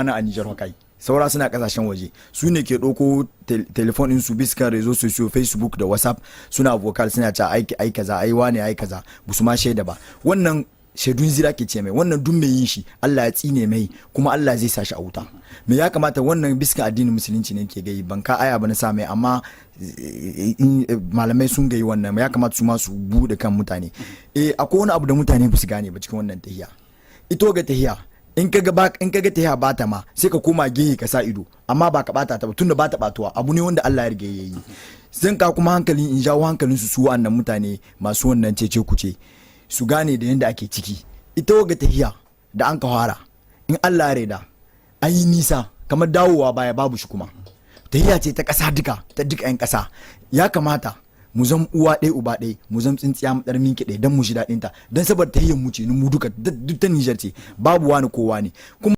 ana a Nijar kai saura suna kasashen waje su ne ke ɗauko telefon din su biskan rezo sosio Facebook da WhatsApp suna vocal suna ta ai kaza ai wane ai kaza ba su ma shaida ba. Wannan shaidun zira ke ce mai, wannan duk mai yin shi Allah ya tsine mai kuma Allah zai sa shi a wuta. Me ya kamata wannan biskan addinin musulunci ne ke gai, ban ka aya ba na sa mai, amma malamai sun gai wannan ya kamata su ma su bude kan mutane. Akwai wani abu da mutane ba su gane ba cikin wannan tahiya. Ito ga tahiya in ka ga tahiya ba ta ma sai ka koma gehe ka sa ido, amma ba ka bata ta ba tunda ba ta batuwa, abu ne wanda Allah ya rige yayi. Zan ka kuma hankali in jawo hankalin su wannan mutane masu wannan cece kuce su gane da yanda ake ciki. Ita ga tahiya da an ka fara in Allah ya reda an yi nisa, kamar dawowa baya babu shi kuma. Tahiya ce ta ƙasa duka, ta duka 'yan ƙasa. Ya kamata mu zam uwa ɗaya uba ɗaya, mu zam tsintsiya mu ɗarmin kiɗe don mu shi daɗinta, don saboda tahiyyar mu ce mu duka duk ta Nijar ce, babu wani kowa ne kuma